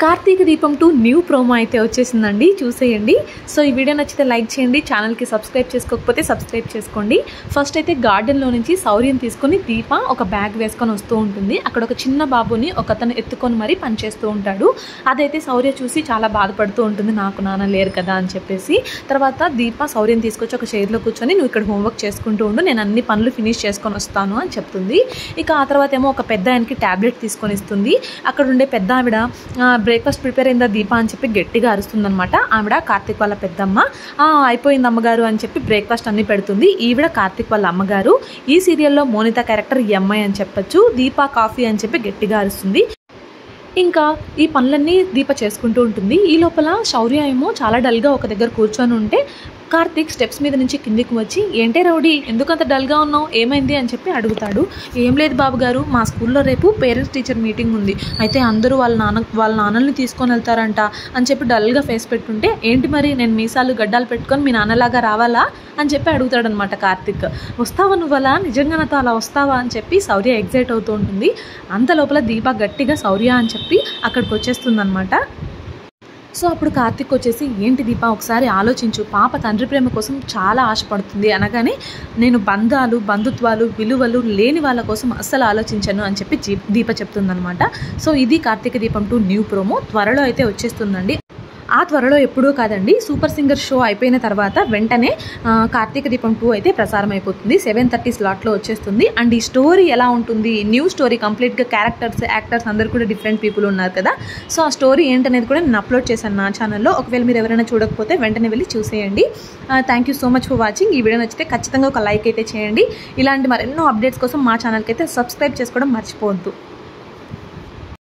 కార్తీక దీపం 2 new promo అయితే వచ్చేసిందండి, చూసేయండి. సో ఈ వీడియో నచ్చితే లైక్ చేయండి, ఛానల్కి సబ్స్క్రైబ్ చేసుకోకపోతే సబ్స్క్రైబ్ చేసుకోండి. ఫస్ట్ అయితే గార్డెన్లో నుంచి శౌర్యం తీసుకొని దీప ఒక బ్యాగ్ వేసుకొని వస్తూ ఉంటుంది. అక్కడ ఒక చిన్న బాబుని ఒకతను ఎత్తుకొని మరీ పనిచేస్తూ ఉంటాడు. అదైతే శౌర్య చూసి చాలా బాధపడుతూ ఉంటుంది, నాకు నాన్న లేరు కదా అని చెప్పేసి. తర్వాత దీప శౌర్యం తీసుకొచ్చి ఒక చైర్లో కూర్చొని నువ్వు ఇక్కడ హోంవర్క్ చేసుకుంటూ ఉండు, నేను అన్ని పనులు ఫినిష్ చేసుకొని వస్తాను అని చెప్తుంది. ఇక ఆ తర్వాత ఏమో ఒక పెద్ద ఆయనకి ట్యాబ్లెట్ తీసుకొని ఇస్తుంది. అక్కడ ఉండే పెద్ద ఆవిడ బ్రేక్ఫాస్ట్ ప్రిపేర్ అయిందా దీప అని చెప్పి గట్టిగా అరుస్తుందనమాట. ఆవిడ కార్తీక్ వాళ్ళ పెద్దమ్మ. అయిపోయింది అమ్మగారు అని చెప్పి బ్రేక్ఫాస్ట్ అన్ని పెడుతుంది. ఈవిడ కార్తీక్ వాళ్ళ అమ్మగారు. ఈ సీరియల్లో మోనిత క్యారెక్టర్ ఈ అమ్మాయి అని చెప్పొచ్చు. దీప కాఫీ అని చెప్పి గట్టిగా అరుస్తుంది. ఇంకా ఈ పనులన్నీ దీప చేసుకుంటూ ఉంటుంది. ఈ లోపల శౌర్య ఏమో చాలా డల్గా ఒక దగ్గర కూర్చొని ఉంటే కార్తీక్ స్టెప్స్ మీద నుంచి కిందికి వచ్చి, ఏంటే రౌడీ ఎందుకంత డల్గా ఉన్నావు, ఏమైంది అని చెప్పి అడుగుతాడు. ఏం లేదు బాబు గారు, మా స్కూల్లో రేపు పేరెంట్స్ టీచర్ మీటింగ్ ఉంది, అయితే అందరూ వాళ్ళ నాన్నల్ని తీసుకొని వెళ్తారంట అని చెప్పి డల్గా ఫేస్ పెట్టుంటే, ఏంటి మరి నేను మీసాలు గడ్డాలు పెట్టుకొని మీ నాన్నలాగా రావాలా అని చెప్పి అడుగుతాడనమాట కార్తీక్. వస్తావా నువ్వు అలా, నిజంగా నాతో అలా వస్తావా అని చెప్పి శౌర్య ఎగ్జైట్ అవుతూ ఉంటుంది. అంత లోపల దీప గట్టిగా శౌర్య అని చెప్పి అక్కడికి వచ్చేస్తుంది అనమాట. సో అప్పుడు కార్తీక్ వచ్చేసి, ఏంటి దీప ఒకసారి ఆలోచించు, పాప తండ్రి ప్రేమ కోసం చాలా ఆశపడుతుంది అనగానే, నేను బంధుత్వాలు విలువలు లేని వాళ్ళ కోసం అస్సలు ఆలోచించను అని చెప్పి దీప చెప్తుందనమాట. సో ఇది కార్తీక దీపం 2 న్యూ ప్రోమో త్వరలో అయితే వచ్చేస్తుందండి. ఆ త్వరలో ఎప్పుడూ కాదండి, సూపర్ సింగర్ షో అయిపోయిన తర్వాత వెంటనే కార్తీక దీపం 2 అయితే ప్రసారం అయిపోతుంది. 7:30 స్లాట్లో వచ్చేస్తుంది. అండ్ ఈ స్టోరీ ఎలా ఉంటుంది, న్యూ స్టోరీ, కంప్లీట్గా క్యారెక్టర్స్ యాక్టర్స్ అందరు కూడా డిఫరెంట్ పీపుల్ ఉన్నారు కదా. సో ఆ స్టోరీ ఏంటనేది కూడా నేను అప్లోడ్ చేశాను నా ఛానల్లో. ఒకవేళ మీరు ఎవరైనా చూడకపోతే వెంటనే వెళ్ళి చూసేయండి. Thank you so much for watching. ఈ వీడియో నచ్చితే ఖచ్చితంగా ఒక లైక్ అయితే చేయండి. ఇలాంటి మరెన్నో అప్డేట్స్ కోసం మా ఛానల్కి అయితే సబ్స్క్రైబ్ చేసుకోవడం మర్చిపోవద్దు.